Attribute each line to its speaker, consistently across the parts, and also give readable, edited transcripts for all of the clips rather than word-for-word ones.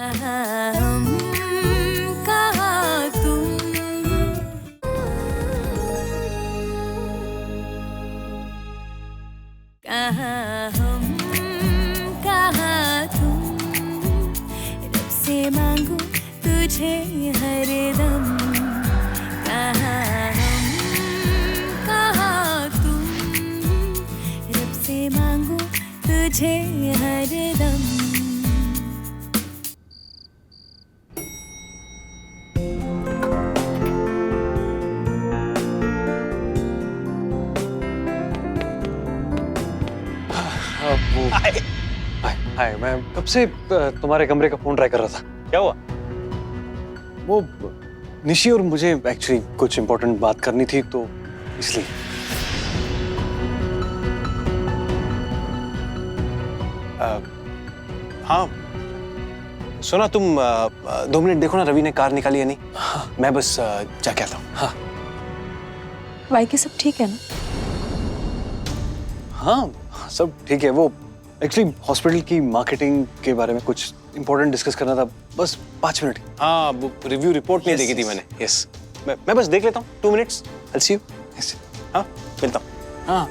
Speaker 1: हम कहाँ तुम, कहाँ हम कहाँ तुम, रब से मांगू तुझे हरदम, कहाँ हम कहाँ तुम, रब से मांगू तुझे हरदम।
Speaker 2: वो हाय हाय, मैं कब से तुम्हारे कमरे का फोन ट्राई कर रहा था।
Speaker 3: क्या हुआ?
Speaker 2: वो निशी और मुझे एक्चुअली कुछ इम्पोर्टेंट बात करनी थी, तो इसलिए।
Speaker 3: हाँ सुना, तुम 2 मिनट देखो ना, रवि ने कार निकाली है नहीं?
Speaker 2: हाँ।
Speaker 3: मैं बस जाके आता हूँ।
Speaker 2: हाँ
Speaker 4: वाइकी सब ठीक है ना?
Speaker 2: हाँ सब ठीक है। वो एक्चुअली हॉस्पिटल की मार्केटिंग के बारे में कुछ इम्पोर्टेंट डिस्कस करना था, बस 5 मिनट।
Speaker 3: हाँ वो रिव्यू रिपोर्ट नहीं
Speaker 2: Yes,
Speaker 3: देखी थी
Speaker 2: yes.
Speaker 3: मैंने। यस, मैं बस देख लेता हूँ। 2 minutes, I see you.
Speaker 2: yes.
Speaker 3: हाँ मिलता हूँ।
Speaker 2: हाँ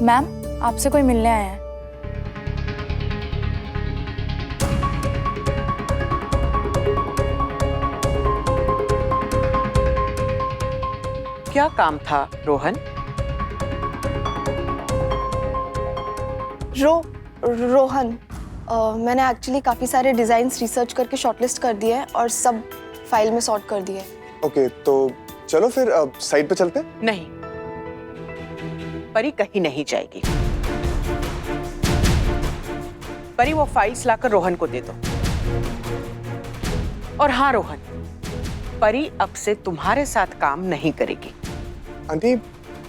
Speaker 4: मैम, आपसे कोई मिलने आया है।
Speaker 5: क्या काम था रोहन?
Speaker 6: रोहन, मैंने एक्चुअली काफ़ी सारे डिज़ाइंस रिसर्च करके शॉर्टलिस्ट कर दिए हैं और सब फाइल में सॉर्ट कर दिए।
Speaker 7: ओके, तो चलो फिर साइड पे चलते हैं।
Speaker 5: नहीं, परी कहीं नहीं जाएगी। परी वो फाइल्स लाकर रोहन को दे दो। और हाँ रोहन, परी अब से तुम्हारे साथ काम नहीं करेगी।
Speaker 7: आंटी,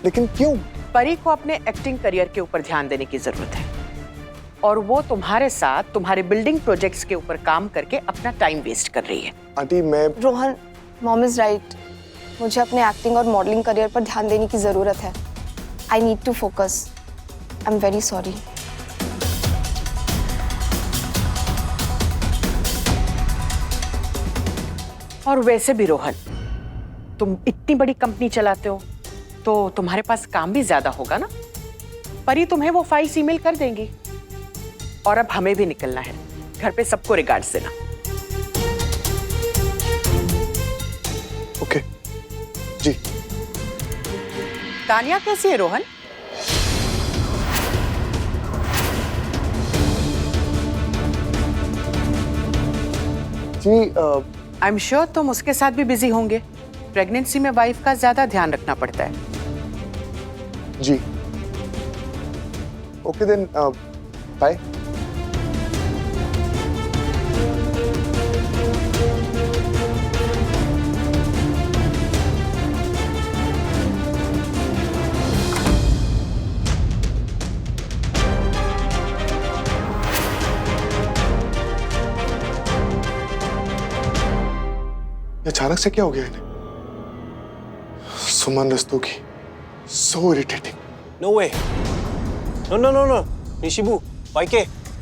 Speaker 7: लेकिन क्यों?
Speaker 5: परी को अपने एक्टिंग करियर के ऊपर ध्यान देने की जरूरत है और वो तुम्हारे साथ तुम्हारे बिल्डिंग प्रोजेक्ट्स के ऊपर काम करके अपना टाइम वेस्ट कर रही है।
Speaker 7: आंटी मैं
Speaker 6: रोहन, मॉम इज़ राइट। मुझे अपने एक्टिंग और मॉडलिंग करियर पर ध्यान देने की ज़रूरत है। I need to focus. I am very sorry.
Speaker 5: और वैसे भी रोहन, तुम इतनी बड़ी कंपनी चलाते हो तो तुम्हारे पास काम भी ज्यादा होगा ना। परी तुम्हें वो फाइल्स ईमेल कर देंगी। और अब हमें भी निकलना है, घर पे सबको रिगार्ड्स देना।
Speaker 7: ओके जी।
Speaker 5: तानिया कैसी है रोहन?
Speaker 7: जी
Speaker 5: आई एम श्योर तुम उसके साथ भी बिजी होंगे। प्रेगनेंसी में वाइफ का ज्यादा ध्यान रखना पड़ता है।
Speaker 7: जी ओके देन बाय। अचानक से क्या हो गया इन्हें? सुमन रस्तोगी, सो इरिटेटिंग।
Speaker 3: नो वे, नो नो नो नो निशिबू, वाईके,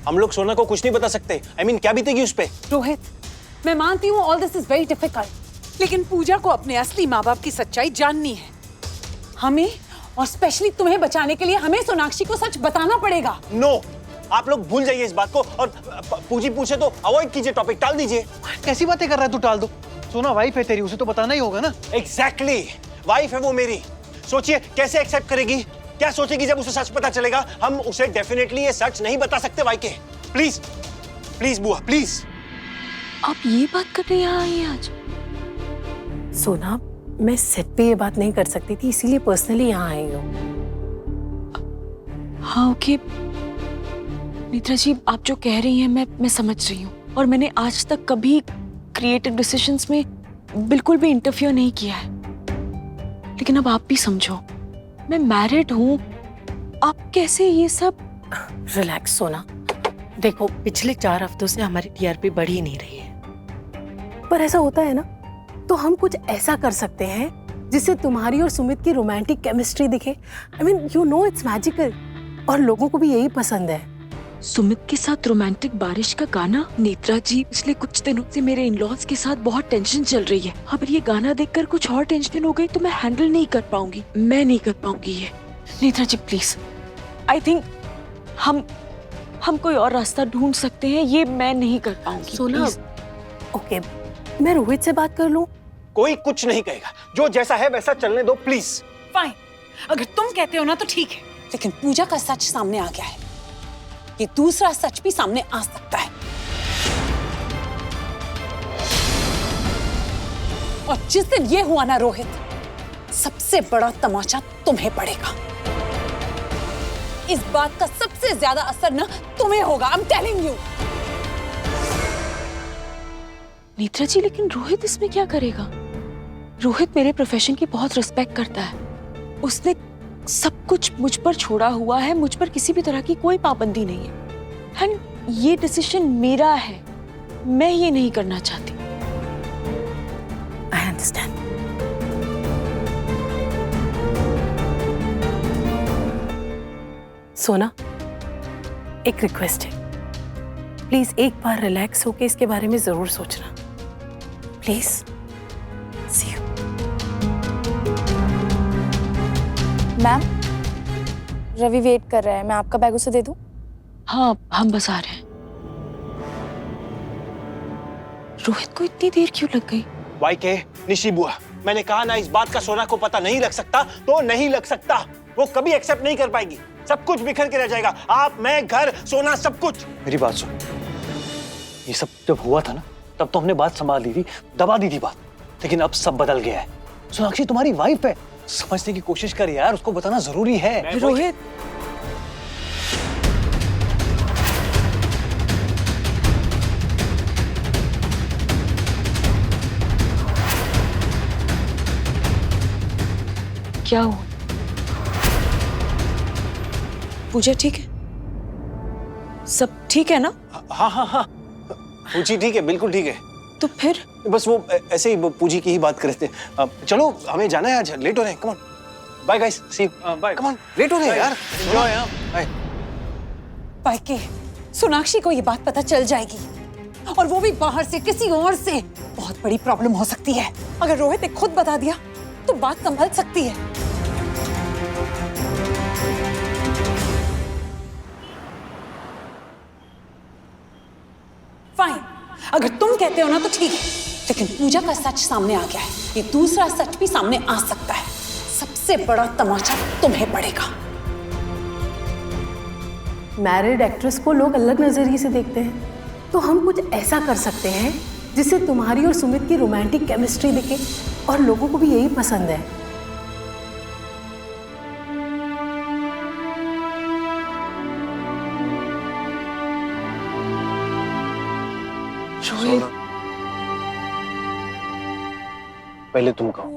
Speaker 3: हम लोग सोना को कुछ नहीं बता सकते। I mean, क्या बीतेगी उस पे?
Speaker 8: रोहित, मैं मानती हूँ all this is very difficult, लेकिन पूजा को अपने असली माँ बाप की सच्चाई जाननी है। हमें और स्पेशली तुम्हें बचाने के लिए हमें सोनाक्षी को सच बताना पड़ेगा।
Speaker 3: नो, आप लोग भूल जाइए इस बात को और पूजी पूछे तो अवॉइड कीजिए, टॉपिक टाल दीजिए।
Speaker 9: कैसी बातें कर रहा है तू? टाल दो। सोना वाइफ है तेरी, उसे तो बताना ही होगा ना।
Speaker 3: एग्जैक्टली, वाइफ है वो मेरी। सोचिए कैसे एक्सेप्ट करेगी, क्या सोचेगी जब उसे सच पता चलेगा। हम उसे डेफिनेटली ये सच नहीं बता सकते वाईके। प्लीज प्लीज बुआ प्लीज।
Speaker 4: आप ये बात कर रहे हैं यहाँ ये आज?
Speaker 8: सोना, मैं सेट पे ये बात नहीं कर सकती थी, इसीलिए पर्सनली यहाँ आई हूँ।
Speaker 4: हाँ ओके नेत्रा जी, आप जो कह रही हैं मैं समझ रही हूँ, और मैंने आज तक कभी क्रिएटिव डिसीजंस में बिल्कुल भी इंटरफियर नहीं किया है। लेकिन अब आप भी समझो, मैं मैरिड हूँ, आप कैसे ये सब?
Speaker 8: रिलैक्स सोना, देखो पिछले 4 हफ्तों से हमारी टीआरपी बढ़ ही नहीं रही है, पर ऐसा होता है ना, तो हम कुछ ऐसा कर सकते हैं
Speaker 10: जिससे तुम्हारी और सुमित की रोमांटिक केमिस्ट्री दिखे। I mean you know it's magical, और लोगों को भी यही पसंद है।
Speaker 4: सुमित के साथ रोमांटिक बारिश का गाना? नेत्रा जी, पिछले कुछ दिनों से मेरे इन-लॉज के साथ बहुत टेंशन चल रही है। अगर ये गाना देखकर कुछ और टेंशन हो गई तो मैं हैंडल नहीं कर पाऊंगी। मैं नहीं कर पाऊंगी ये। नेत्रा जी प्लीज, आई थिंक हम कोई और रास्ता ढूंढ सकते हैं। ये मैं नहीं कर पाऊंगी।
Speaker 10: सोना, ओके, मैं रोहित से बात कर लूं?
Speaker 3: कोई कुछ नहीं कहेगा, जो जैसा है वैसा चलने दो प्लीज।
Speaker 8: फाइन, अगर तुम कहते हो ना तो ठीक है, लेकिन पूजा का सच सामने आ गया है। ये दूसरा सच भी सामने आ सकता है, और जिस दिन ये हुआ ना रोहित, सबसे बड़ा तमाचा तुम्हें पड़ेगा। इस बात का सबसे ज्यादा असर ना तुम्हें होगा। I am telling you.
Speaker 4: Netra ji, लेकिन रोहित इसमें क्या करेगा? रोहित मेरे प्रोफेशन की बहुत रिस्पेक्ट करता है। उसने सब कुछ मुझ पर छोड़ा हुआ है। मुझ पर किसी भी तरह की कोई पाबंदी नहीं है। एंड ये डिसीजन मेरा है। मैं ये नहीं करना चाहती।
Speaker 10: I understand. सोना, एक रिक्वेस्ट है, प्लीज एक बार रिलैक्स होके इसके बारे में जरूर सोचना। Please, see you.
Speaker 6: Ma'am, Ravi wait कर रहा है, मैं आपका बैग उसे दे दूं?
Speaker 4: हाँ, हम बस आ रहे हैं। रोहित को इतनी देर क्यों लग गई?
Speaker 3: वाईके, निशी बुआ, मैंने कहा ना, इस बात का सोना को पता नहीं लग सकता तो नहीं लग सकता। वो कभी एक्सेप्ट नहीं कर पाएगी। सब कुछ बिखर के रह जाएगा। आप, मैं, घर, सोना, सब कुछ।
Speaker 2: मेरी बात सुन, ये सब जब हुआ था ना, तब तो हमने बात संभाल ली थी, दबा दी थी बात। लेकिन अब सब बदल गया है। सोनाक्षी तुम्हारी वाइफ है, समझने की कोशिश कर यार, उसको बताना जरूरी है।
Speaker 4: रोहित, क्या हुआ? पूजा ठीक है? सब ठीक है ना?
Speaker 3: हाँ हाँ हाँ, पूजी ठीक है, बिल्कुल ठीक है।
Speaker 4: तो फिर
Speaker 3: बस वो ऐसे ही वो पूजी की ही बात कर रहे थे। चलो, हमें जाना है आज, लेट हो रहे हैं। Come on, bye guys, see you. Bye, come on, late हो रहे हैं यार। एंजॉय। बाय।
Speaker 8: वाईके, सोनाक्षी को ये बात पता चल जाएगी, और वो भी बाहर से, किसी और से। बहुत बड़ी प्रॉब्लम हो सकती है। अगर रोहित ने खुद बता दिया तो बात संभल सकती है। फाइन, अगर तुम कहते हो ना तो ठीक है, लेकिन पूजा का सच सामने आ गया है। ये दूसरा सच भी सामने आ सकता है। सबसे बड़ा तमाचा तुम्हें पड़ेगा।
Speaker 10: मैरिड एक्ट्रेस को लोग अलग नजरिए से देखते हैं, तो हम कुछ ऐसा कर सकते हैं जिससे तुम्हारी और सुमित की रोमांटिक केमिस्ट्री दिखे, और लोगों को भी यही पसंद है।
Speaker 2: सोना, पहले तुम कहो।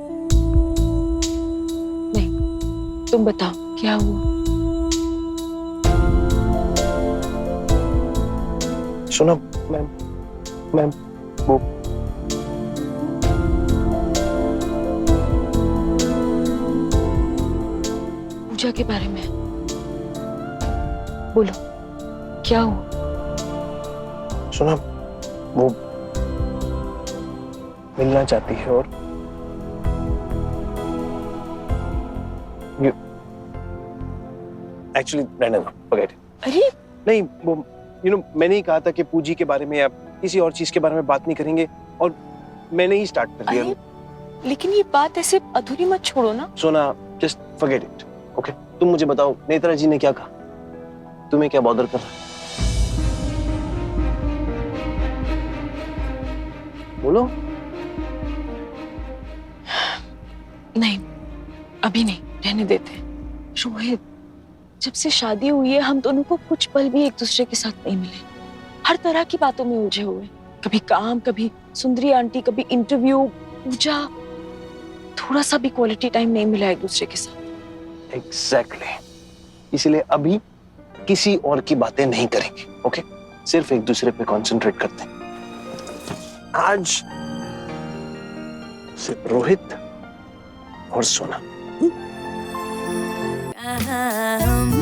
Speaker 4: नहीं, तुम बताओ क्या हुआ?
Speaker 2: सोना, मैं वो
Speaker 4: पूजा के बारे में बोलो, क्या हुआ?
Speaker 2: सोना, वो मिलना चाहती है, और एक्चुअली रहने दो, फॉरगेट इट।
Speaker 4: अरे
Speaker 3: नहीं, वो मैंने ही कहा था कि पूजी के बारे में या किसी और चीज के बारे में बात नहीं करेंगे, और मैंने ही स्टार्ट कर दिया।
Speaker 4: लेकिन ये बात ऐसे अधूरी मत छोड़ो ना।
Speaker 3: सोना, जस्ट फॉरगेट इट, ओके? तुम मुझे बताओ, नेत्रा जी ने क्या कहा? तुम्हें क्या बॉदर कर रहा है? बोलो।
Speaker 4: नहीं, अभी नहीं, रहने देते। रोहित, जब से शादी हुई है हम दोनों को कुछ पल भी एक दूसरे के साथ नहीं मिले। हर तरह की बातों में उलझे हुए, कभी काम, कभी सुंदरी आंटी, कभी इंटरव्यू, पूजा। थोड़ा सा भी क्वालिटी टाइम नहीं मिला एक दूसरे के साथ।
Speaker 3: एग्जैक्टली, इसलिए अभी किसी और की बातें नहीं करेंगे, ओके? सिर्फ एक दूसरे पे कंसंट्रेट करते हैं। आज सिर्फ रोहित और सोना।
Speaker 1: कहाँ हम